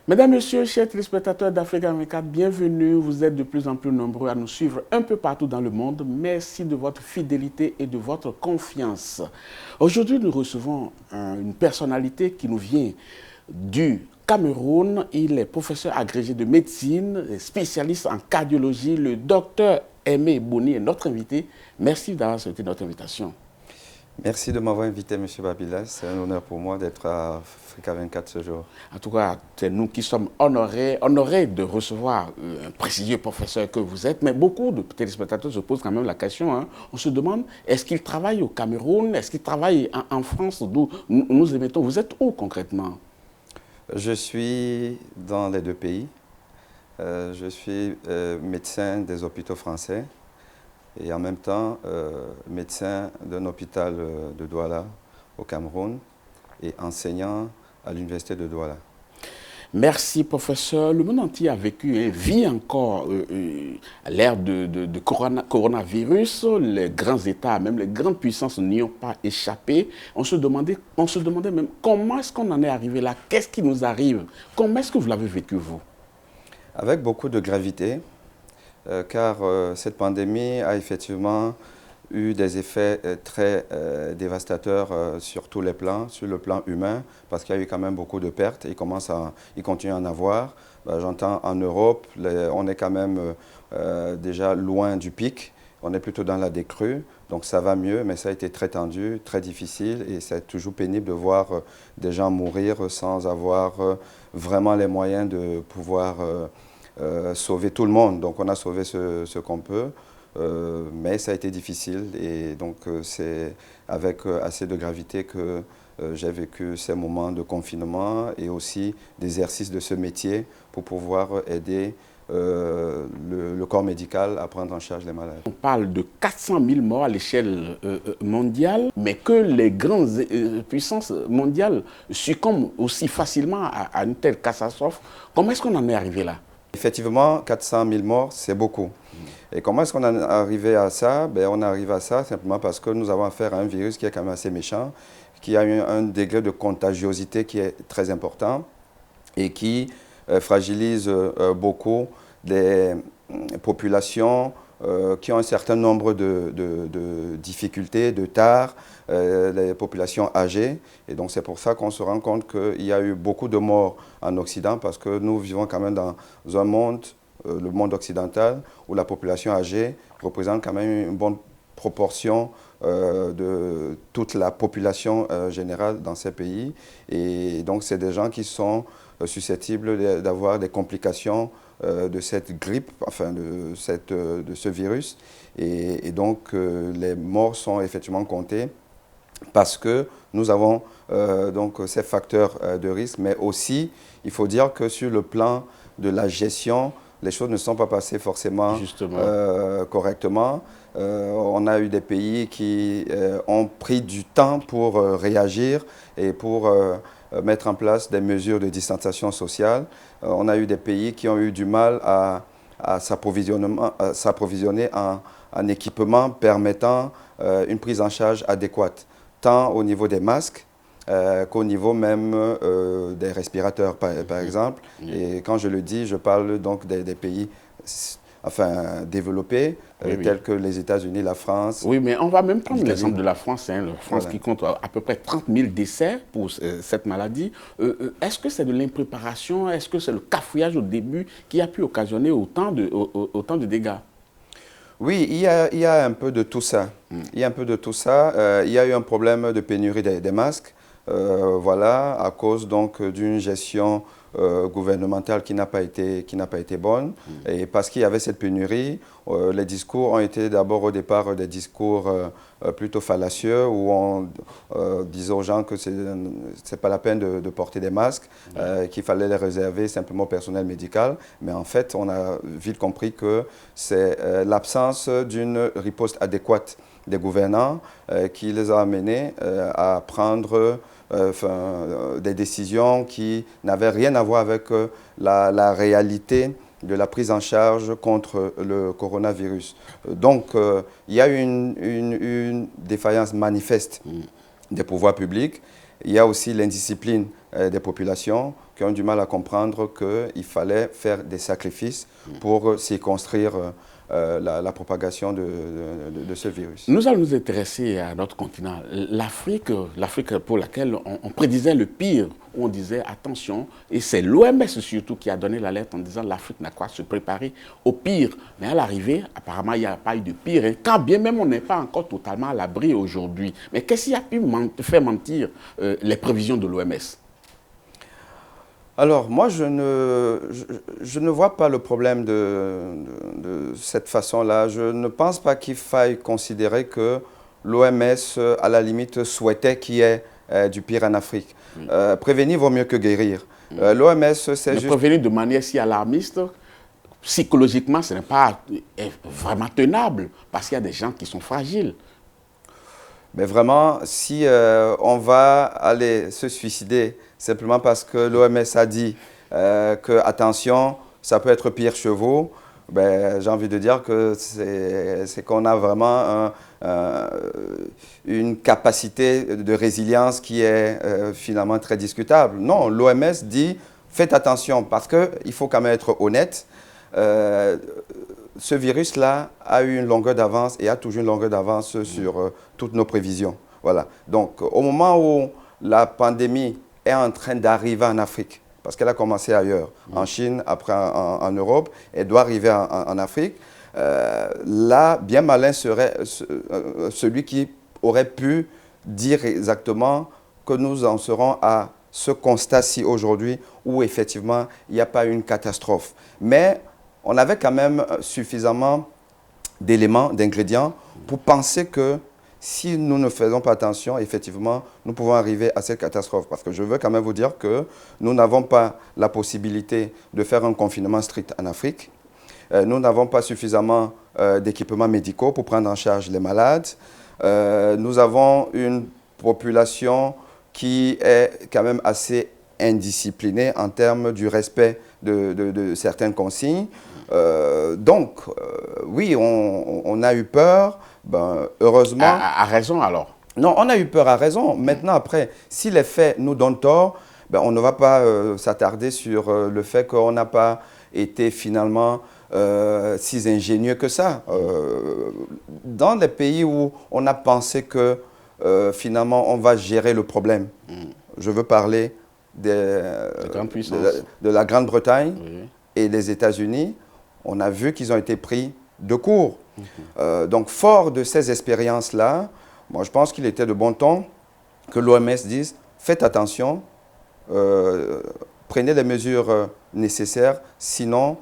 Mesdames, Messieurs, chers téléspectateurs d'Africa 24, bienvenue. Vous êtes de plus en plus nombreux à nous suivre un peu partout dans le monde. Merci de votre fidélité et de votre confiance. Aujourd'hui, nous recevons une personnalité qui nous vient du Cameroun. Il est professeur agrégé de médecine, spécialiste en cardiologie. Le docteur Aimé Boni est notre invité. Merci d'avoir accepté notre invitation. Merci de m'avoir invité, M. Babila. C'est un honneur pour moi d'être à Africa 24 ce jour. En tout cas, c'est nous qui sommes honorés de recevoir un prestigieux professeur que vous êtes. Mais beaucoup de téléspectateurs se posent quand même la question. On se demande, est-ce qu'il travaille au Cameroun? Est-ce qu'il travaille en France, d'où nous émettons? Vous êtes où concrètement? Je suis dans les deux pays. Je suis médecin des hôpitaux français et en même temps médecin d'un hôpital de Douala au Cameroun et enseignant à l'université de Douala. Merci, professeur. Le monde entier a vécu et vit encore à l'ère de coronavirus. Les grands États, même les grandes puissances n'y ont pas échappé. On se demandait même comment est-ce qu'on en est arrivé là? Qu'est-ce qui nous arrive? Comment est-ce que vous l'avez vécu, vous? Avec beaucoup de gravité, car cette pandémie a effectivement eu des effets très dévastateurs sur tous les plans, sur le plan humain, parce qu'il y a eu quand même beaucoup de pertes, et il continue à en avoir. J'entends en Europe, on est quand même déjà loin du pic, on est plutôt dans la décrue, donc ça va mieux, mais ça a été très tendu, très difficile, et c'est toujours pénible de voir des gens mourir sans avoir vraiment les moyens de pouvoir sauver tout le monde. Donc on a sauvé ce qu'on peut. Mais ça a été difficile et donc c'est avec assez de gravité que j'ai vécu ces moments de confinement et aussi d'exercice de ce métier pour pouvoir aider le corps médical à prendre en charge les malades. On parle de 400 000 morts à l'échelle mondiale, mais que les grandes puissances mondiales succombent aussi facilement à une telle catastrophe. Comment est-ce qu'on en est arrivé là? Effectivement, 400 000 morts, c'est beaucoup. Et comment est-ce qu'on est arrivé à ça? On est arrivé à ça simplement parce que nous avons affaire à un virus qui est quand même assez méchant, qui a un degré de contagiosité qui est très important et qui fragilise beaucoup des populations qui ont un certain nombre de difficultés, de tares, les populations âgées. Et donc c'est pour ça qu'on se rend compte qu'il y a eu beaucoup de morts en Occident parce que nous vivons quand même dans un monde, le monde occidental, où la population âgée représente quand même une bonne proportion de toute la population générale dans ces pays. Et donc c'est des gens qui sont susceptibles d'avoir des complications de cette grippe, enfin de ce virus. Et donc les morts sont effectivement comptés parce que nous avons donc ces facteurs de risque, mais aussi il faut dire que sur le plan de la gestion, les choses ne sont pas passées forcément correctement. On a eu des pays qui ont pris du temps pour réagir et pour mettre en place des mesures de distanciation sociale. On a eu des pays qui ont eu du mal à s'approvisionner en équipement permettant une prise en charge adéquate, tant au niveau des masques qu'au niveau même des respirateurs, par exemple. Et quand je le dis, je parle donc des pays développés, tels que les États-Unis, la France. Oui, mais on va même prendre l'exemple de la France. La France qui compte à peu près 30 000 décès pour cette maladie. Est-ce que c'est de l'impréparation? Est-ce que c'est le cafouillage au début qui a pu occasionner autant de dégâts? Oui, il y a un peu de tout ça. Il y a un peu de tout ça. Il y a eu un problème de pénurie des masques. Voilà, à cause donc d'une gestion gouvernementale qui n'a pas été bonne. Et parce qu'il y avait cette pénurie, les discours ont été d'abord au départ des discours plutôt fallacieux où on disait aux gens que c'est pas la peine de porter des masques, qu'il fallait les réserver simplement au personnel médical. Mais en fait, on a vite compris que c'est l'absence d'une riposte adéquate des gouvernants qui les a amenés à prendre des décisions qui n'avaient rien à voir avec la réalité de la prise en charge contre le coronavirus. Donc, il y a eu une défaillance manifeste des pouvoirs publics. Il y a aussi l'indiscipline des populations qui ont du mal à comprendre qu'il fallait faire des sacrifices pour circonscrire la propagation de ce virus. Nous allons nous intéresser à notre continent, l'Afrique pour laquelle on prédisait le pire, où on disait attention, et c'est l'OMS surtout qui a donné l'alerte en disant l'Afrique n'a qu'à se préparer au pire. Mais à l'arrivée, apparemment, il n'y a pas eu de pire, hein, quand bien même on n'est pas encore totalement à l'abri aujourd'hui. Mais qu'est-ce qui a pu faire mentir les prévisions de l'OMS? Alors, moi, je ne vois pas le problème de cette façon-là. Je ne pense pas qu'il faille considérer que l'OMS, à la limite, souhaitait qu'il y ait du pire en Afrique. Prévenir vaut mieux que guérir. L'OMS, c'est juste... Prévenir de manière si alarmiste, psychologiquement, ce n'est pas vraiment tenable, parce qu'il y a des gens qui sont fragiles. Mais vraiment, si on va aller se suicider simplement parce que l'OMS a dit que, attention, ça peut être pire chez vous, ben, j'ai envie de dire que c'est qu'on a vraiment une capacité de résilience qui est finalement très discutable. Non, l'OMS dit, faites attention, parce qu'il faut quand même être honnête. Ce virus-là a eu une longueur d'avance et a toujours une longueur d'avance sur toutes nos prévisions. Voilà. Donc, au moment où la pandémie est en train d'arriver en Afrique, parce qu'elle a commencé ailleurs, en Chine, après en Europe, elle doit arriver en Afrique, là, bien malin serait celui qui aurait pu dire exactement que nous en serons à ce constat-ci aujourd'hui, où effectivement, il n'y a pas eu une catastrophe. Mais on avait quand même suffisamment d'éléments, d'ingrédients pour penser que si nous ne faisons pas attention, effectivement, nous pouvons arriver à cette catastrophe. Parce que je veux quand même vous dire que nous n'avons pas la possibilité de faire un confinement strict en Afrique. Nous n'avons pas suffisamment d'équipements médicaux pour prendre en charge les malades. Nous avons une population qui est quand même assez indisciplinée en termes du respect de certaines consignes. Donc, oui, on a eu peur. Ben, heureusement... À raison alors? Non, on a eu peur à raison. Maintenant, après, si les faits nous donnent tort, ben, on ne va pas s'attarder sur le fait qu'on n'a pas été finalement si ingénieux que ça. Dans les pays où on a pensé que finalement on va gérer le problème, je veux parler de la Grande-Bretagne et des États-Unis, on a vu qu'ils ont été pris de court. Donc, fort de ces expériences-là, moi, je pense qu'il était de bon ton que l'OMS dise « Faites attention, prenez les mesures nécessaires, sinon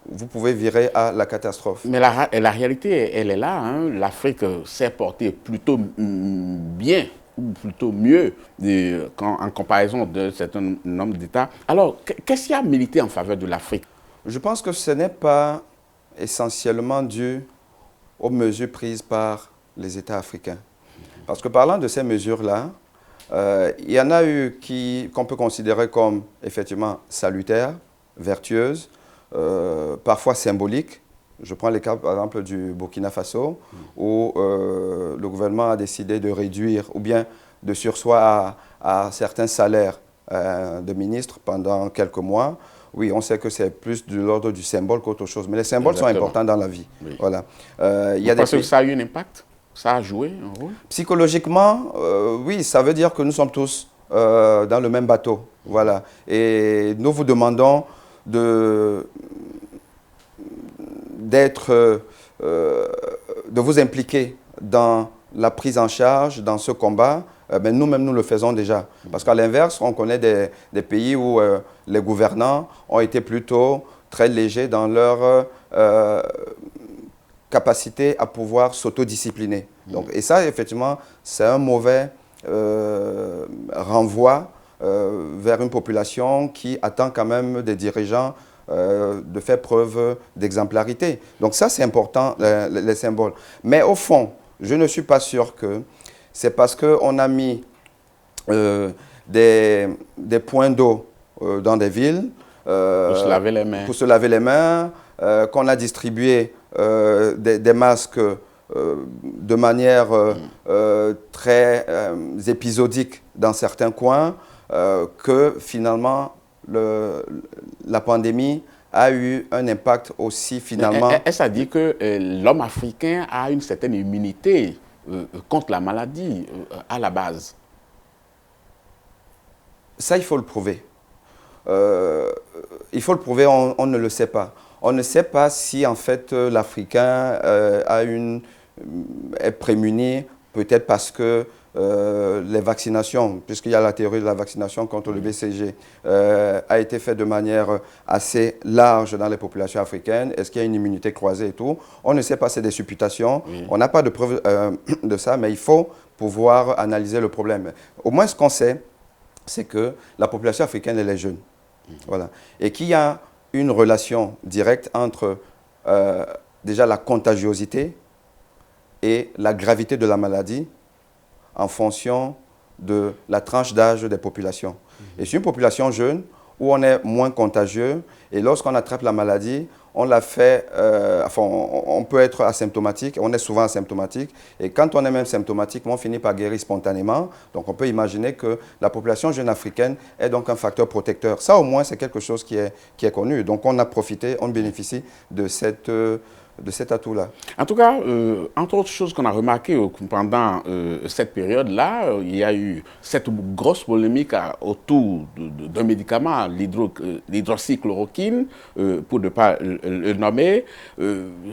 vous pouvez virer à la catastrophe. » Mais la réalité, elle est là. Hein. L'Afrique s'est portée plutôt bien, ou plutôt mieux en comparaison de certains nombre d'États. Alors, qu'est-ce qui a milité en faveur de l'Afrique? Je pense que ce n'est pas essentiellement dû aux mesures prises par les États africains. Parce que parlant de ces mesures-là, il y en a eu qu'on peut considérer comme effectivement salutaires, vertueuses, parfois symboliques. Je prends le cas par exemple du Burkina Faso, où le gouvernement a décidé de réduire ou bien de surseoir à certains salaires de ministres pendant quelques mois. Oui, on sait que c'est plus de l'ordre du symbole qu'autre chose, mais les symboles sont importants dans la vie. Oui. Voilà. Vous pensez que ça a eu un impact? Ça a joué un rôle? Psychologiquement, oui, ça veut dire que nous sommes tous dans le même bateau. Voilà. Et nous vous demandons de vous impliquer dans la prise en charge, dans ce combat. Mais nous-mêmes, nous le faisons déjà. Parce qu'à l'inverse, on connaît des pays où les gouvernants ont été plutôt très légers dans leur capacité à pouvoir s'autodiscipliner. Et ça, effectivement, c'est un mauvais renvoi vers une population qui attend quand même des dirigeants de faire preuve d'exemplarité. Donc ça, c'est important, les symboles. Mais au fond, je ne suis pas sûr que c'est parce qu'on a mis des points d'eau dans des villes pour se laver les mains, qu'on a distribué des masques de manière très épisodique dans certains coins. que finalement la pandémie a eu un impact aussi finalement. Est-ce à dire que l'homme africain a une certaine immunité contre la maladie à la base? Ça, il faut le prouver. Il faut le prouver, on ne le sait pas. On ne sait pas si en fait l'Africain est prémuni, peut-être parce que les vaccinations, puisqu'il y a la théorie de la vaccination contre le BCG, a été faite de manière assez large dans les populations africaines. Est-ce qu'il y a une immunité croisée et tout? On ne sait pas, c'est des supputations. Oui. On n'a pas de preuve de ça, mais il faut pouvoir analyser le problème. Au moins, ce qu'on sait, c'est que la population africaine, elle est jeune. Voilà. Et qu'il y a une relation directe entre déjà la contagiosité et la gravité de la maladie en fonction de la tranche d'âge des populations. Et c'est une population jeune où on est moins contagieux et lorsqu'on attrape la maladie, on la fait, on peut être asymptomatique, on est souvent asymptomatique et quand on est même symptomatique, on finit par guérir spontanément. Donc on peut imaginer que la population jeune africaine est donc un facteur protecteur. Ça au moins c'est quelque chose qui est connu. Donc on a profité, on bénéficie de cet atout-là. En tout cas, entre autres choses qu'on a remarqué pendant cette période-là, il y a eu cette grosse polémique autour d'un médicament, l'hydroxychloroquine, pour ne pas le nommer.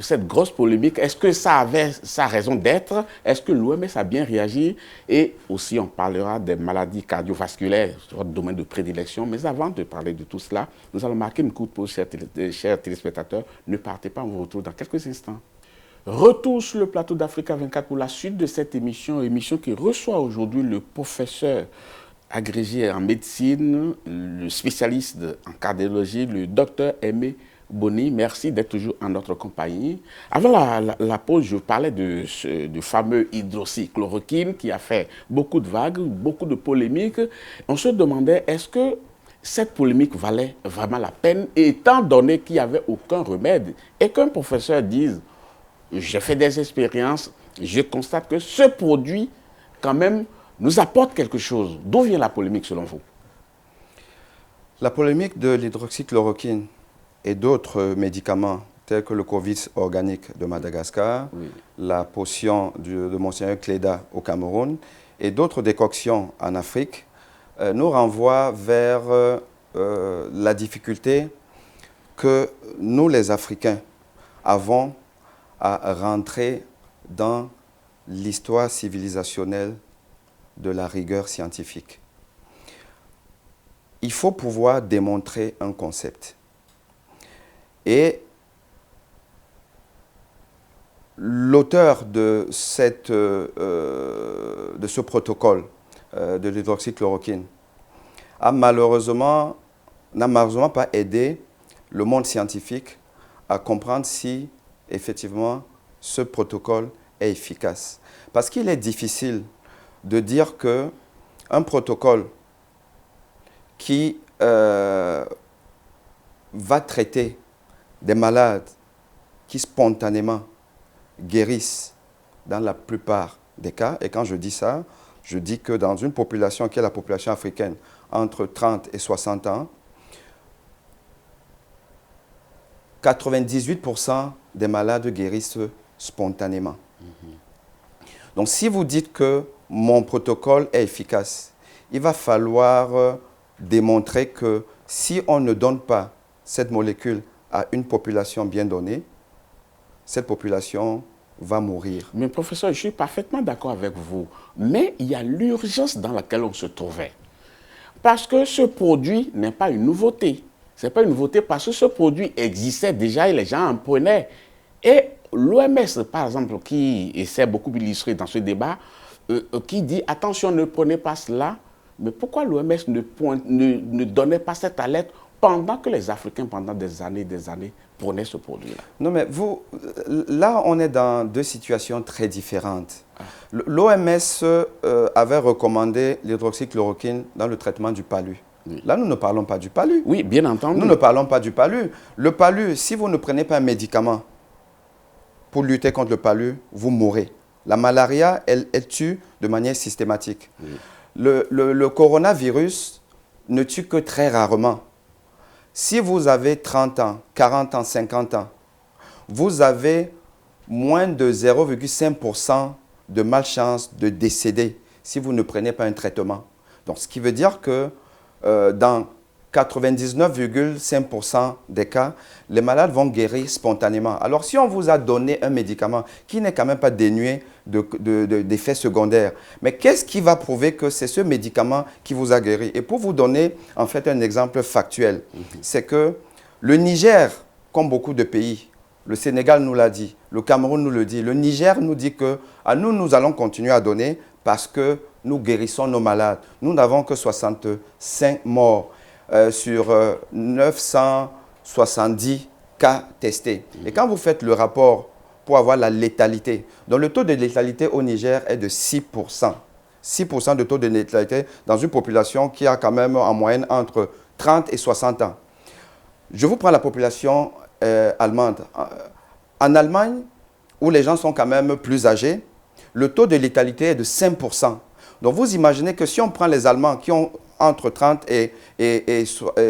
Cette grosse polémique, est-ce que ça avait sa raison d'être? Est-ce que l'OMS a bien réagi? Et aussi, on parlera des maladies cardiovasculaires, votre domaine de prédilection. Mais avant de parler de tout cela, nous allons marquer une courte pause, chers téléspectateurs. Ne partez pas, on vous retrouve dans quelques instants. Retour sur le plateau d'Africa 24 pour la suite de cette émission qui reçoit aujourd'hui le professeur agrégé en médecine, le spécialiste en cardiologie, le docteur Aimé Boni. Merci d'être toujours en notre compagnie. Avant la pause, je parlais du fameux hydroxychloroquine qui a fait beaucoup de vagues, beaucoup de polémiques. On se demandait, est-ce que cette polémique valait vraiment la peine, étant donné qu'il n'y avait aucun remède et qu'un professeur dise « j'ai fait des expériences, je constate que ce produit, quand même, nous apporte quelque chose ». D'où vient la polémique selon vous? La polémique de l'hydroxychloroquine et d'autres médicaments tels que le Covid organique de Madagascar, oui, la potion de Monseigneur Cléda au Cameroun et d'autres décoctions en Afrique nous renvoie vers la difficulté que nous, les Africains, avons à rentrer dans l'histoire civilisationnelle de la rigueur scientifique. Il faut pouvoir démontrer un concept. Et l'auteur de ce protocole de l'hydroxychloroquine n'a malheureusement pas aidé le monde scientifique à comprendre si effectivement ce protocole est efficace. Parce qu'il est difficile de dire qu'un protocole qui va traiter des malades qui spontanément guérissent dans la plupart des cas, et quand je dis ça, je dis que dans une population qui est la population africaine, entre 30 et 60 ans, 98% des malades guérissent spontanément. Donc si vous dites que mon protocole est efficace, il va falloir démontrer que si on ne donne pas cette molécule à une population bien donnée, cette population va mourir. Mais professeur, je suis parfaitement d'accord avec vous. Mais il y a l'urgence dans laquelle on se trouvait. Parce que ce produit n'est pas une nouveauté. Ce n'est pas une nouveauté parce que ce produit existait déjà et les gens en prenaient. Et l'OMS, par exemple, qui essaie beaucoup d'illustrer dans ce débat, qui dit « attention, ne prenez pas cela », mais pourquoi l'OMS ne donnait pas cette alerte pendant que les Africains, pendant des années, prenaient ce produit-là? Non, mais là, on est dans deux situations très différentes. L'OMS avait recommandé l'hydroxychloroquine dans le traitement du palu. Oui. Là, nous ne parlons pas du palu. Oui, bien entendu. Nous ne parlons pas du palu. Le palu, si vous ne prenez pas un médicament pour lutter contre le palu, vous mourrez. La malaria, elle tue de manière systématique. Oui. Le coronavirus, ne tue que très rarement. Si vous avez 30 ans, 40 ans, 50 ans, vous avez moins de 0,5% de malchance de décéder si vous ne prenez pas un traitement. Donc, ce qui veut dire que dans 99,5% des cas, les malades vont guérir spontanément. Alors, si on vous a donné un médicament qui n'est quand même pas dénué d'effets secondaires, mais qu'est-ce qui va prouver que c'est ce médicament qui vous a guéri? Et pour vous donner en fait un exemple factuel, c'est que le Niger, comme beaucoup de pays, le Sénégal nous l'a dit, le Cameroun nous le dit, le Niger nous dit que nous allons continuer à donner parce que nous guérissons nos malades. Nous n'avons que 65 morts sur 970 cas testés. Et quand vous faites le rapport pour avoir la létalité, donc le taux de létalité au Niger est de 6%. 6% de taux de létalité dans une population qui a quand même en moyenne entre 30 et 60 ans. Je vous prends la population allemande. En Allemagne, où les gens sont quand même plus âgés, le taux de létalité est de 5%. Donc vous imaginez que si on prend les Allemands qui ont entre 30 et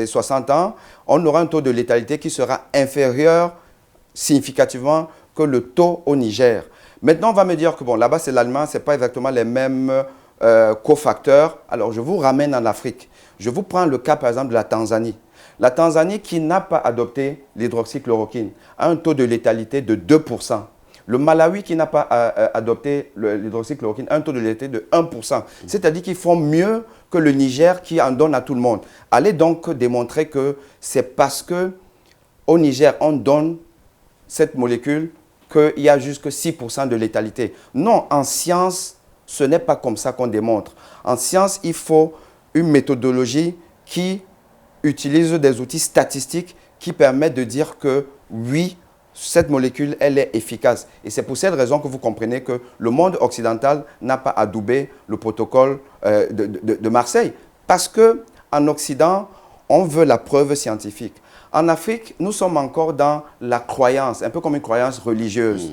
60 ans, on aura un taux de létalité qui sera inférieur significativement que le taux au Niger. Maintenant, on va me dire que bon, là-bas c'est l'allemand, ce n'est pas exactement les mêmes cofacteurs. Alors je vous ramène en Afrique. Je vous prends le cas par exemple de la Tanzanie. La Tanzanie qui n'a pas adopté l'hydroxychloroquine a un taux de létalité de 2%. Le Malawi qui n'a pas adopté l'hydroxychloroquine a un taux de létalité de 1%. C'est-à-dire qu'ils font mieux que le Niger qui en donne à tout le monde. Allez donc démontrer que c'est parce qu'au Niger, on donne cette molécule qu'il y a jusque 6% de létalité. Non, en science, ce n'est pas comme ça qu'on démontre. En science, il faut une méthodologie qui utilise des outils statistiques qui permettent de dire que oui, cette molécule, elle est efficace. Et c'est pour cette raison que vous comprenez que le monde occidental n'a pas adoubé le protocole de Marseille. Parce qu'en Occident, on veut la preuve scientifique. En Afrique, nous sommes encore dans la croyance, un peu comme une croyance religieuse.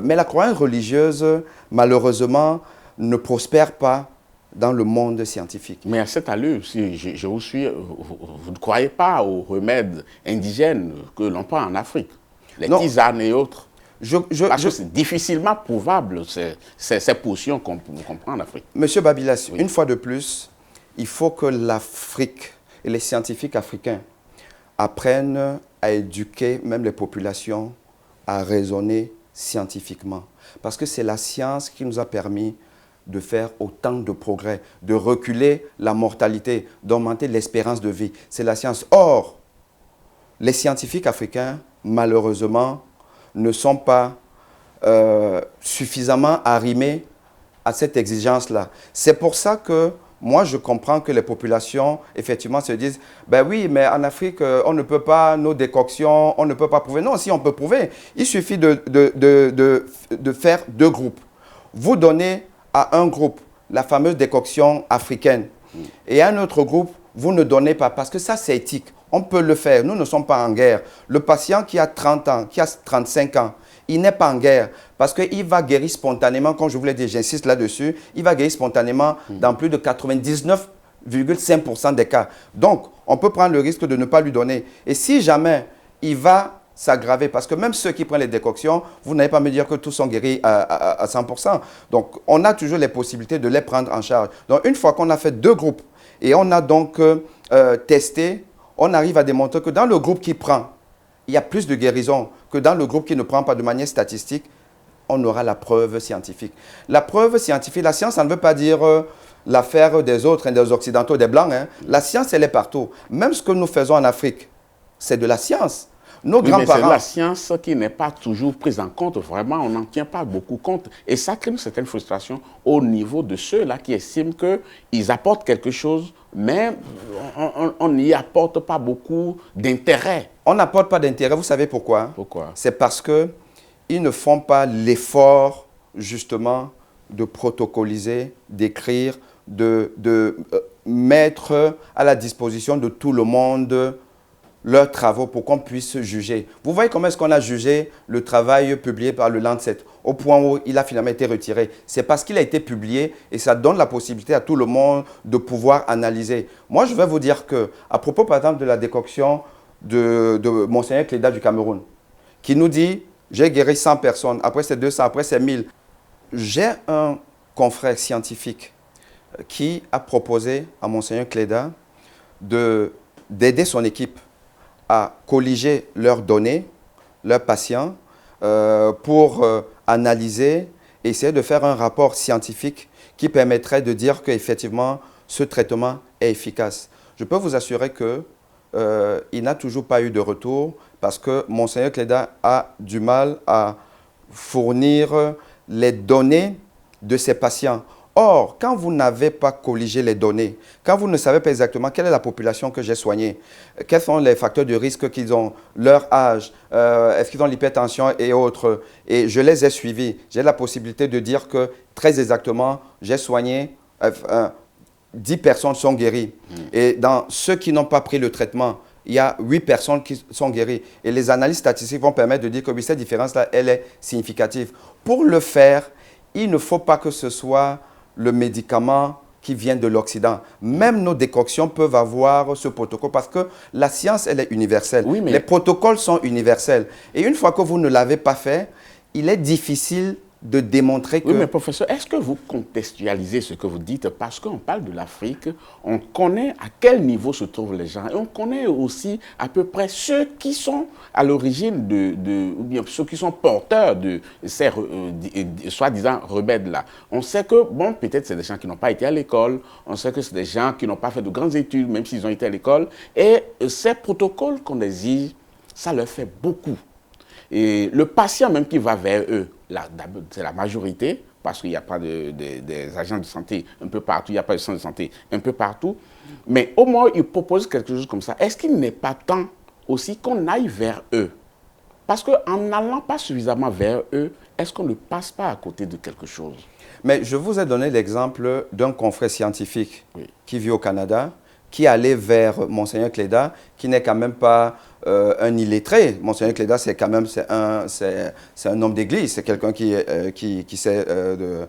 Mais la croyance religieuse, malheureusement, ne prospère pas dans le monde scientifique. Mais à cette allure, si je vous suis, vous ne croyez pas aux remèdes indigènes que l'on prend en Afrique? Les tisanes et autres. Parce que c'est difficilement prouvable, ces potions qu'on prend en Afrique. Monsieur Babilas, oui. Une fois de plus, il faut que l'Afrique et les scientifiques africains apprennent à éduquer même les populations à raisonner scientifiquement. Parce que c'est la science qui nous a permis de faire autant de progrès, de reculer la mortalité, d'augmenter l'espérance de vie. C'est la science. Or, les scientifiques africains, malheureusement, ne sont pas suffisamment arrimés à cette exigence-là. C'est pour ça que moi, je comprends que les populations, effectivement, se disent « Ben oui, mais en Afrique, on ne peut pas, nos décoctions, on ne peut pas prouver. » Non, si on peut prouver, il suffit de faire deux groupes. Vous donnez à un groupe la fameuse décoction africaine et à un autre groupe, vous ne donnez pas parce que ça, c'est éthique. On peut le faire. Nous ne sommes pas en guerre. Le patient qui a 30 ans, qui a 35 ans, il n'est pas en guerre parce qu'il va guérir spontanément, comme je vous l'ai dit, j'insiste là-dessus, il va guérir spontanément dans plus de 99,5% des cas. Donc, on peut prendre le risque de ne pas lui donner. Et si jamais il va s'aggraver, parce que même ceux qui prennent les décoctions, vous n'allez pas me dire que tous sont guéris à 100%. Donc, on a toujours les possibilités de les prendre en charge. Donc, une fois qu'on a fait deux groupes et on a donc testé, on arrive à démontrer que dans le groupe qui prend, il y a plus de guérison que dans le groupe qui ne prend pas de manière statistique, on aura la preuve scientifique. La preuve scientifique, la science, ça ne veut pas dire l'affaire des autres, des occidentaux, des blancs. Hein. La science, elle est partout. Même ce que nous faisons en Afrique, c'est de la science. Nos grands-parents... C'est la science qui n'est pas toujours prise en compte, vraiment, on n'en tient pas beaucoup compte. Et ça crée une certaine frustration au niveau de ceux-là qui estiment qu'ils apportent quelque chose, mais on n'y apporte pas beaucoup d'intérêt. On n'apporte pas d'intérêt, vous savez pourquoi? Pourquoi? C'est parce qu'ils ne font pas l'effort, justement, de protocoliser, d'écrire, de mettre à la disposition de tout le monde leurs travaux pour qu'on puisse juger. Vous voyez comment est-ce qu'on a jugé le travail publié par le Lancet au point où il a finalement été retiré. C'est parce qu'il a été publié et ça donne la possibilité à tout le monde de pouvoir analyser. Moi, je vais vous dire que, à propos par exemple de la décoction de Monseigneur Cléda du Cameroun, qui nous dit « j'ai guéri 100 personnes, après c'est 200, après c'est 1000 ». J'ai un confrère scientifique qui a proposé à Monseigneur Cléda d'aider son équipe à colliger leurs données, leurs patients, pour analyser, essayer de faire un rapport scientifique qui permettrait de dire qu'effectivement, ce traitement est efficace. Je peux vous assurer qu'il n'a toujours pas eu de retour parce que Monseigneur Cléda a du mal à fournir les données de ses patients. Or, quand vous n'avez pas colligé les données, quand vous ne savez pas exactement quelle est la population que j'ai soignée, quels sont les facteurs de risque qu'ils ont, leur âge, est-ce qu'ils ont l'hypertension et autres, et je les ai suivis, j'ai la possibilité de dire que très exactement, j'ai soigné 10 personnes sont guéries. Et dans ceux qui n'ont pas pris le traitement, il y a 8 personnes qui sont guéries. Et les analyses statistiques vont permettre de dire que oui, cette différence-là, elle est significative. Pour le faire, il ne faut pas que ce soit le médicament qui vient de l'Occident. Même nos décoctions peuvent avoir ce protocole parce que la science, elle est universelle. Oui, mais les protocoles sont universels. Et une fois que vous ne l'avez pas fait, il est difficile de démontrer que... Oui, mais professeur, est-ce que vous contextualisez ce que vous dites? Parce qu'on parle de l'Afrique, on connaît à quel niveau se trouvent les gens et on connaît aussi à peu près ceux qui sont à l'origine ou bien ceux qui sont porteurs de ces soi-disant remèdes-là. On sait que, bon, peut-être c'est des gens qui n'ont pas été à l'école, on sait que c'est des gens qui n'ont pas fait de grandes études, même s'ils ont été à l'école, et ces protocoles qu'on exige, ça leur fait beaucoup. Et le patient même qui va vers eux, c'est la majorité, parce qu'il n'y a pas des agents de santé un peu partout, il n'y a pas de centre de santé un peu partout, mais au moins ils proposent quelque chose comme ça. Est-ce qu'il n'est pas temps aussi qu'on aille vers eux? Parce qu'en n'allant pas suffisamment vers eux, est-ce qu'on ne passe pas à côté de quelque chose? Mais je vous ai donné l'exemple d'un confrère scientifique qui vit au Canada, qui allait vers Monseigneur Cléda, qui n'est quand même pas un illettré. Monseigneur Cléda, c'est quand même un homme d'église, c'est quelqu'un qui sait de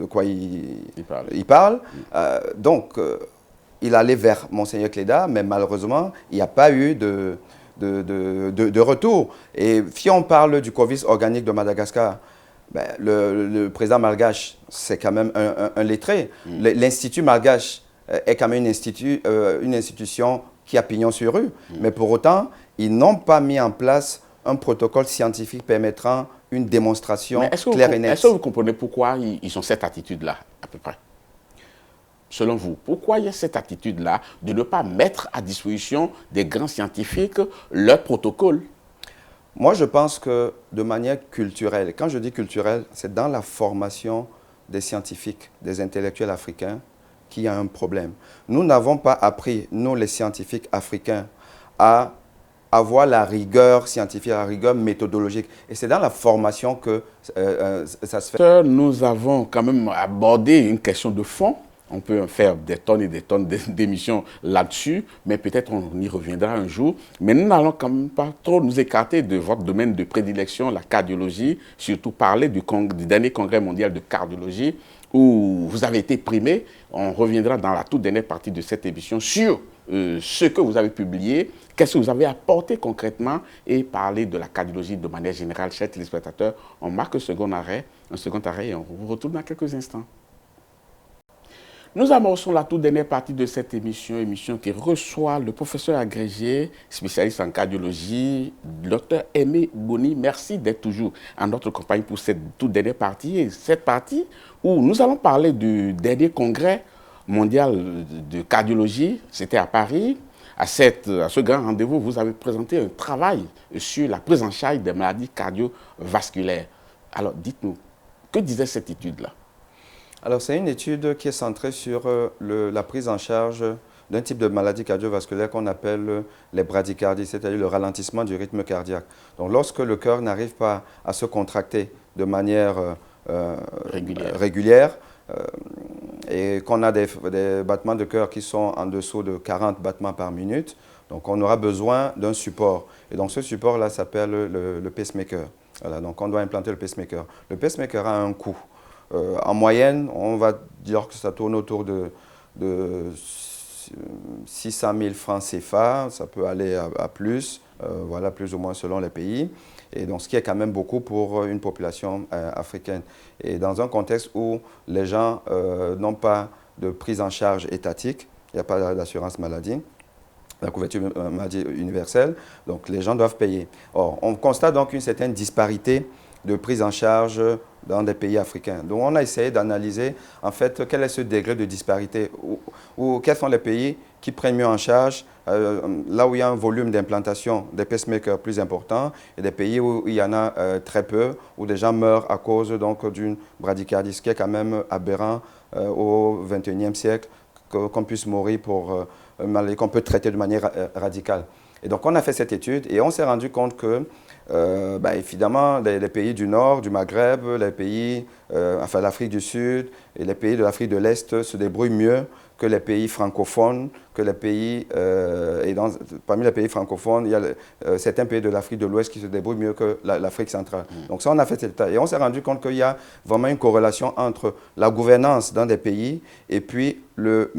quoi il parle. Donc, il allait vers Monseigneur Cléda, mais malheureusement, il n'y a pas eu de retour. Et si on parle du Covid organique de Madagascar, ben, le président malgache, c'est quand même un lettré. L'Institut malgache est quand même une institution qui a pignon sur rue. Mais pour autant, ils n'ont pas mis en place un protocole scientifique permettant une démonstration claire et nette. Est-ce que vous comprenez pourquoi ils ont cette attitude-là, à peu près? Selon vous, pourquoi il y a cette attitude-là de ne pas mettre à disposition des grands scientifiques leur protocole? Moi, je pense que de manière culturelle, quand je dis culturelle, c'est dans la formation des scientifiques, des intellectuels africains, qu'il y a un problème. Nous n'avons pas appris, nous les scientifiques africains, à avoir la rigueur scientifique, la rigueur méthodologique. Et c'est dans la formation que ça se fait. Nous avons quand même abordé une question de fond. On peut faire des tonnes et des tonnes d'émissions là-dessus, mais peut-être on y reviendra un jour. Mais nous n'allons quand même pas trop nous écarter de votre domaine de prédilection, la cardiologie, surtout parler du dernier congrès mondial de cardiologie, où vous avez été primé. On reviendra dans la toute dernière partie de cette émission sur ce que vous avez publié, qu'est-ce que vous avez apporté concrètement et parler de la cardiologie de manière générale. Chers téléspectateurs, on marque un second arrêt et on vous retrouve dans quelques instants. Nous amorçons la toute dernière partie de cette émission qui reçoit le professeur agrégé, spécialiste en cardiologie, Dr Aimé Boni. Merci d'être toujours en notre compagnie pour cette toute dernière partie. Et cette partie où nous allons parler du dernier congrès mondial de cardiologie, c'était à Paris. À ce grand rendez-vous, vous avez présenté un travail sur la prise en charge des maladies cardiovasculaires. Alors, dites-nous, que disait cette étude-là? Alors, c'est une étude qui est centrée sur la prise en charge d'un type de maladie cardiovasculaire qu'on appelle les bradycardies, c'est-à-dire le ralentissement du rythme cardiaque. Donc, lorsque le cœur n'arrive pas à se contracter de manière régulière et qu'on a des battements de cœur qui sont en dessous de 40 battements par minute, Donc on aura besoin d'un support. Et donc ce support-là s'appelle le pacemaker. Voilà, donc on doit implanter le pacemaker. Le pacemaker a un coût. En moyenne, on va dire que ça tourne autour de 600 000 francs CFA, ça peut aller à plus, voilà, plus ou moins selon les pays. Et donc, ce qui est quand même beaucoup pour une population africaine. Et dans un contexte où les gens n'ont pas de prise en charge étatique, il n'y a pas d'assurance maladie, la couverture maladie universelle, donc les gens doivent payer. Or, on constate donc une certaine disparité de prise en charge dans des pays africains. Donc, on a essayé d'analyser, en fait, quel est ce degré de disparité, ou quels sont les pays qui prennent mieux en charge, là où il y a un volume d'implantation des pacemakers plus important, et des pays où il y en a très peu, où des gens meurent à cause d'une bradycardie, ce qui est quand même aberrant au XXIe siècle, qu'on puisse mourir pour maladie qu'on peut traiter de manière radicale. Et donc, on a fait cette étude et on s'est rendu compte que, évidemment, les pays du Nord, du Maghreb, les pays, enfin l'Afrique du Sud et les pays de l'Afrique de l'Est se débrouillent mieux que les pays francophones, que les pays, parmi les pays francophones, il y a certains pays de l'Afrique de l'Ouest qui se débrouillent mieux que l'Afrique centrale. Donc ça, on a fait cet état. Et on s'est rendu compte qu'il y a vraiment une corrélation entre la gouvernance dans des pays et puis le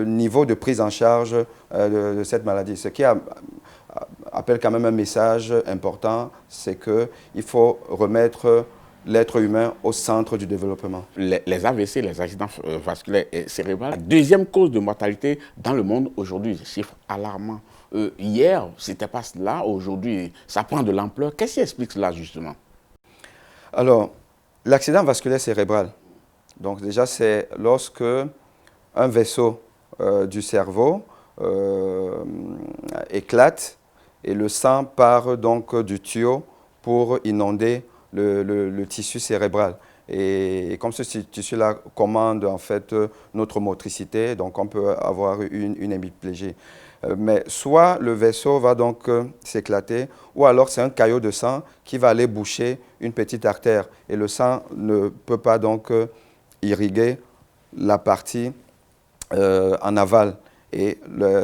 niveau de prise en charge de cette maladie. Ce qui appelle quand même un message important, c'est qu'il faut remettre l'être humain au centre du développement. Les AVC, les accidents vasculaires et cérébraux, la deuxième cause de mortalité dans le monde aujourd'hui, chiffre alarmant. Hier, ce n'était pas cela, aujourd'hui, ça prend de l'ampleur. Qu'est-ce qui explique cela, justement? Alors, l'accident vasculaire cérébral, donc déjà, c'est lorsque un vaisseau du cerveau éclate et le sang part donc du tuyau pour inonder le tissu cérébral. Et comme ce tissu-là commande en fait notre motricité, donc on peut avoir une hémiplégie. Mais soit le vaisseau va donc s'éclater, ou alors c'est un caillot de sang qui va aller boucher une petite artère. Et le sang ne peut pas donc irriguer la partie en aval. Et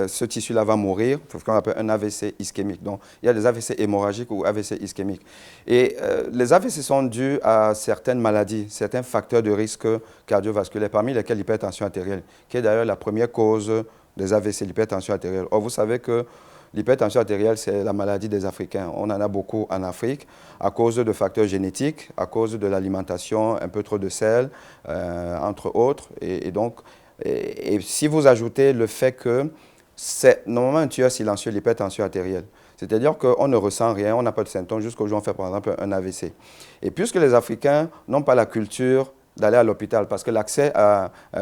ce tissu-là va mourir, c'est ce qu'on appelle un AVC ischémique. Donc, il y a des AVC hémorragiques ou AVC ischémiques. Et les AVC sont dus à certaines maladies, certains facteurs de risque cardiovasculaire, parmi lesquels l'hypertension artérielle, qui est d'ailleurs la première cause des AVC, l'hypertension artérielle. Or, vous savez que l'hypertension artérielle, c'est la maladie des Africains. On en a beaucoup en Afrique à cause de facteurs génétiques, à cause de l'alimentation, un peu trop de sel, entre autres. Et donc, et si vous ajoutez le fait que c'est normalement un tueur silencieux, l'hypertension artérielle, c'est-à-dire qu'on ne ressent rien, on n'a pas de symptômes jusqu'au jour où on fait par exemple un AVC. Et puisque les Africains n'ont pas la culture d'aller à l'hôpital, parce que l'accès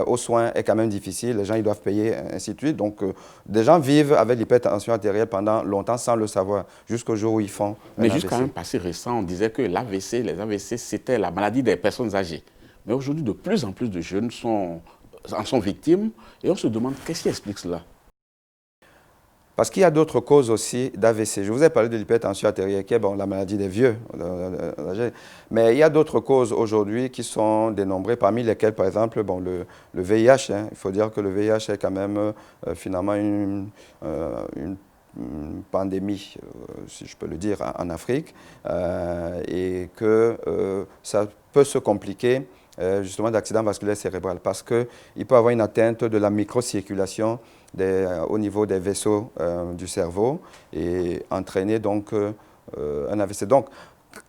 aux soins est quand même difficile, les gens ils doivent payer, ainsi de suite. Donc, des gens vivent avec l'hypertension artérielle pendant longtemps sans le savoir, jusqu'au jour où ils font un Mais AVC. jusqu'à un passé récent, on disait que les AVC, c'était la maladie des personnes âgées. Mais aujourd'hui, de plus en plus de jeunes en sont victimes et on se demande qu'est-ce qui explique cela. Parce qu'il y a d'autres causes aussi d'AVC. Je vous ai parlé de l'hypertension artérielle, qui est la maladie des vieux. Mais il y a d'autres causes aujourd'hui qui sont dénombrées, parmi lesquelles, par exemple, le VIH. Il faut dire que le VIH est quand même finalement une pandémie, si je peux le dire, en Afrique, et que ça peut se compliquer justement d'accident vasculaire cérébral, parce qu'il peut avoir une atteinte de la microcirculation au niveau des vaisseaux du cerveau et entraîner donc un AVC. Donc,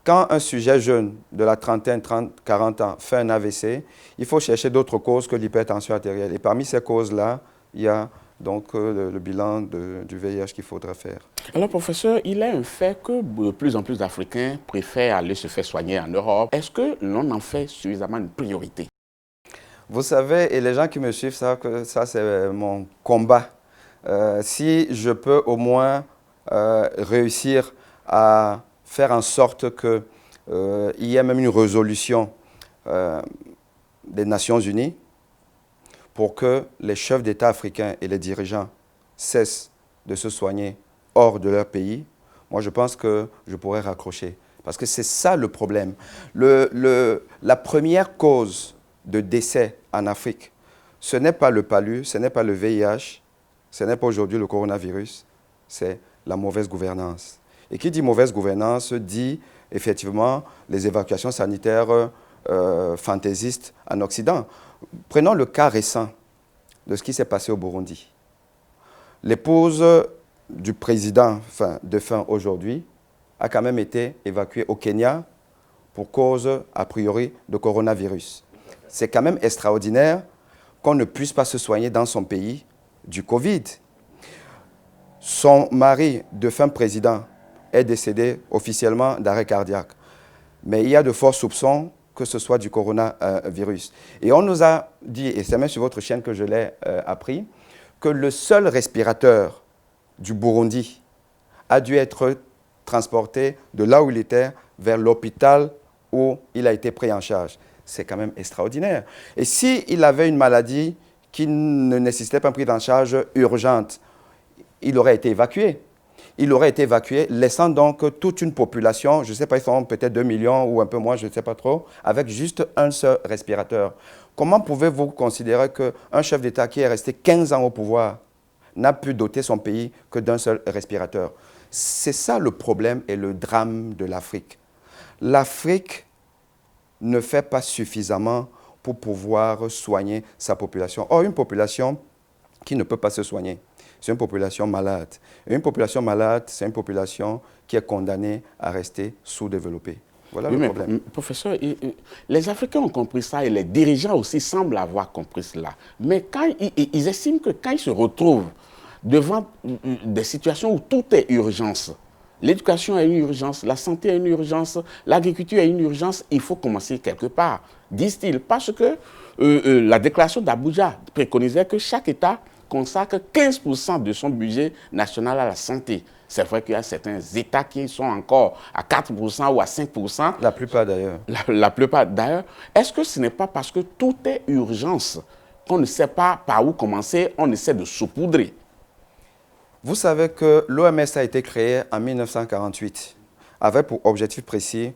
quand un sujet jeune de la trentaine, 40 ans fait un AVC, il faut chercher d'autres causes que l'hypertension artérielle. Et parmi ces causes-là, il y a donc le bilan du VIH qu'il faudra faire. Alors, professeur, il est un fait que de plus en plus d'Africains préfèrent aller se faire soigner en Europe. Est-ce que l'on en fait suffisamment une priorité? Vous savez, et les gens qui me suivent savent que ça, c'est mon combat. Si je peux au moins réussir à faire en sorte qu'il y ait même une résolution des Nations Unies pour que les chefs d'État africains et les dirigeants cessent de se soigner hors de leur pays, moi je pense que je pourrais raccrocher. Parce que c'est ça le problème. La première cause de décès en Afrique, ce n'est pas le palud, ce n'est pas le VIH, ce n'est pas aujourd'hui le coronavirus, c'est la maladie des personnes âgées. Et donc, il faut c'est la mauvaise gouvernance. Et qui dit mauvaise gouvernance dit effectivement les évacuations sanitaires fantaisistes en Occident. Prenons le cas récent de ce qui s'est passé au Burundi. L'épouse du président défunt aujourd'hui a quand même été évacuée au Kenya pour cause, a priori, de coronavirus. C'est quand même extraordinaire qu'on ne puisse pas se soigner dans son pays du Covid. Son mari, défunt président, est décédé officiellement d'arrêt cardiaque. Mais il y a de forts soupçons que ce soit du coronavirus. Et on nous a dit, et c'est même sur votre chaîne que je l'ai appris, que le seul respirateur du Burundi a dû être transporté de là où il était vers l'hôpital où il a été pris en charge. C'est quand même extraordinaire. Et s'il avait une maladie qui ne nécessitait pas une prise en charge urgente, il aurait été évacué. Il aurait été évacué, laissant donc toute une population, je ne sais pas, ils sont peut-être 2 millions ou un peu moins, je ne sais pas trop, avec juste un seul respirateur. Comment pouvez-vous considérer qu'un chef d'État qui est resté 15 ans au pouvoir n'a pu doter son pays que d'un seul respirateur? C'est ça le problème et le drame de l'Afrique. L'Afrique ne fait pas suffisamment pour pouvoir soigner sa population. Or, une population qui ne peut pas se soigner, c'est une population malade. Et une population malade, c'est une population qui est condamnée à rester sous-développée. Voilà le problème. Professeur, les Africains ont compris ça et les dirigeants aussi semblent avoir compris cela. Mais quand ils estiment que quand ils se retrouvent devant des situations où tout est urgence, l'éducation est une urgence, la santé est une urgence, l'agriculture est une urgence, il faut commencer quelque part, disent-ils. Parce que la déclaration d'Abuja préconisait que chaque État consacre 15% de son budget national à la santé. C'est vrai qu'il y a certains États qui sont encore à 4% ou à 5%. La plupart d'ailleurs. La plupart d'ailleurs. Est-ce que ce n'est pas parce que tout est urgence qu'on ne sait pas par où commencer, on essaie de saupoudrer? Vous savez que l'OMS a été créée en 1948 avec pour objectif précis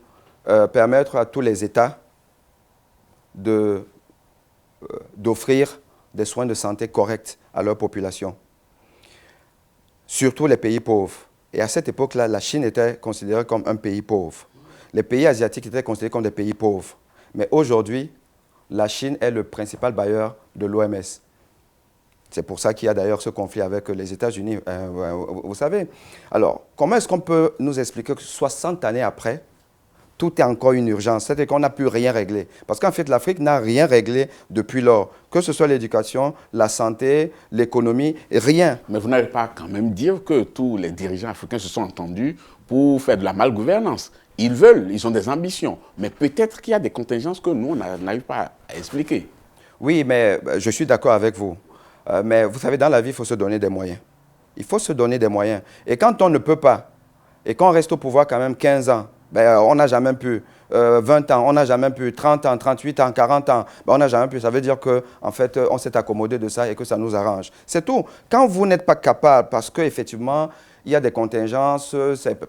permettre à tous les États d'offrir des soins de santé corrects à leur population, surtout les pays pauvres. Et à cette époque-là, la Chine était considérée comme un pays pauvre. Les pays asiatiques étaient considérés comme des pays pauvres. Mais aujourd'hui, la Chine est le principal bailleur de l'OMS. C'est pour ça qu'il y a d'ailleurs ce conflit avec les États-Unis, vous savez. Alors, comment est-ce qu'on peut nous expliquer que 60 années après, tout est encore une urgence, c'est-à-dire qu'on n'a pu rien régler. Parce qu'en fait, l'Afrique n'a rien réglé depuis lors. Que ce soit l'éducation, la santé, l'économie, rien. Mais vous n'allez pas quand même dire que tous les dirigeants africains se sont entendus pour faire de la malgouvernance. Ils veulent, ils ont des ambitions. Mais peut-être qu'il y a des contingences que nous, on n'arrive pas à expliquer. Oui, mais je suis d'accord avec vous. Mais vous savez, dans la vie, il faut se donner des moyens. Il faut se donner des moyens. Et quand on ne peut pas, et qu'on reste au pouvoir quand même 15 ans, ben, on n'a jamais pu, 20 ans, on n'a jamais pu, 30 ans, 38 ans, 40 ans, ben, on n'a jamais pu. Ça veut dire qu'en fait, on s'est accommodé de ça et que ça nous arrange. C'est tout. Quand vous n'êtes pas capable, parce qu'effectivement, il y a des contingences,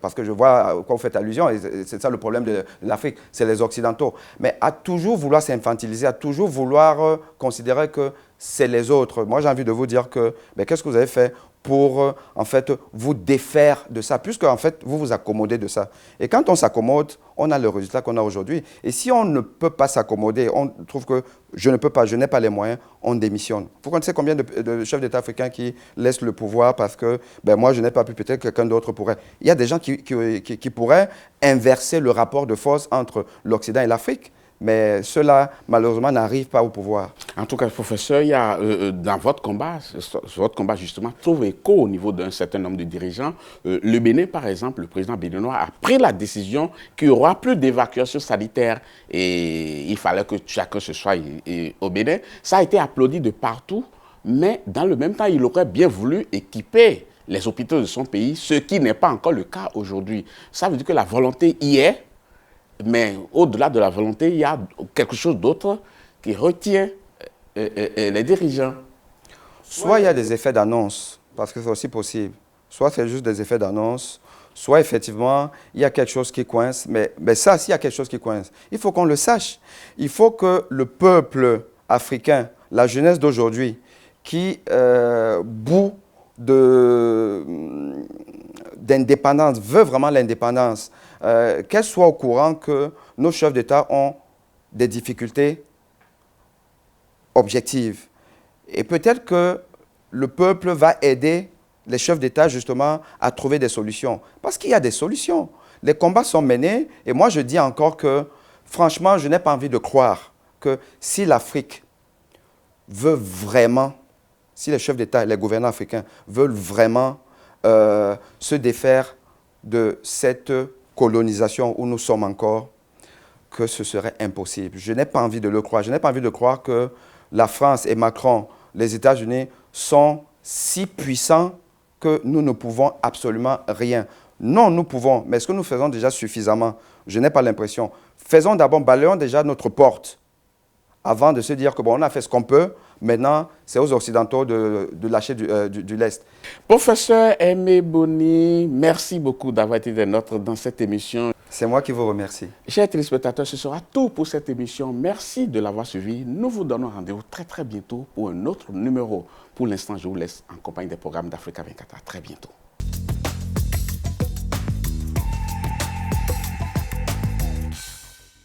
parce que je vois à quoi vous faites allusion, et c'est ça le problème de l'Afrique, c'est les Occidentaux. Mais à toujours vouloir s'infantiliser, à toujours vouloir considérer que c'est les autres. Moi, j'ai envie de vous dire que, ben, qu'est-ce que vous avez fait pour, en fait, vous défaire de ça, puisque, en fait, vous vous accommodez de ça. Et quand on s'accommode, on a le résultat qu'on a aujourd'hui. Et si on ne peut pas s'accommoder, on trouve que je ne peux pas, je n'ai pas les moyens, on démissionne. Vous connaissez combien de chefs d'État africains qui laissent le pouvoir parce que, ben, moi, je n'ai pas pu, peut-être quelqu'un d'autre pourrait. Il y a des gens qui pourraient inverser le rapport de force entre l'Occident et l'Afrique. Mais ceux-là, malheureusement, n'arrivent pas au pouvoir. En tout cas, professeur, il y a, dans votre combat justement, trouve écho au niveau d'un certain nombre de dirigeants. Le Bénin, par exemple, le président béninois a pris la décision qu'il n'y aura plus d'évacuation sanitaire et il fallait que chacun se soit au Bénin. Ça a été applaudi de partout, mais dans le même temps, il aurait bien voulu équiper les hôpitaux de son pays, ce qui n'est pas encore le cas aujourd'hui. Ça veut dire que la volonté y est. Mais au-delà de la volonté, il y a quelque chose d'autre qui retient les dirigeants. Soit il y a des effets d'annonce, parce que c'est aussi possible. Soit c'est juste des effets d'annonce, soit effectivement, il y a quelque chose qui coince. Mais ça, s'il y a quelque chose qui coince, il faut qu'on le sache. Il faut que le peuple africain, la jeunesse d'aujourd'hui, qui bout d'indépendance, veut vraiment l'indépendance, qu'elle soit au courant que nos chefs d'État ont des difficultés objectives. Et peut-être que le peuple va aider les chefs d'État justement à trouver des solutions. Parce qu'il y a des solutions. Les combats sont menés et moi je dis encore que franchement, je n'ai pas envie de croire que si l'Afrique veut vraiment, si les chefs d'État et les gouvernants africains veulent vraiment se défaire de cette colonisation où nous sommes encore, que ce serait impossible. Je n'ai pas envie de le croire. Je n'ai pas envie de croire que la France et Macron, les États-Unis, sont si puissants que nous ne pouvons absolument rien. Non, nous pouvons, mais est-ce que nous faisons déjà suffisamment? Je n'ai pas l'impression. Faisons d'abord, balayons déjà notre porte avant de se dire que bon, on a fait ce qu'on peut. Maintenant, c'est aux Occidentaux de lâcher du lest. Professeur Aimé Boni, merci beaucoup d'avoir été des nôtres dans cette émission. C'est moi qui vous remercie. Chers téléspectateurs, ce sera tout pour cette émission. Merci de l'avoir suivi. Nous vous donnons rendez-vous très bientôt pour un autre numéro. Pour l'instant, je vous laisse en compagnie des programmes d'Africa 24. À très bientôt.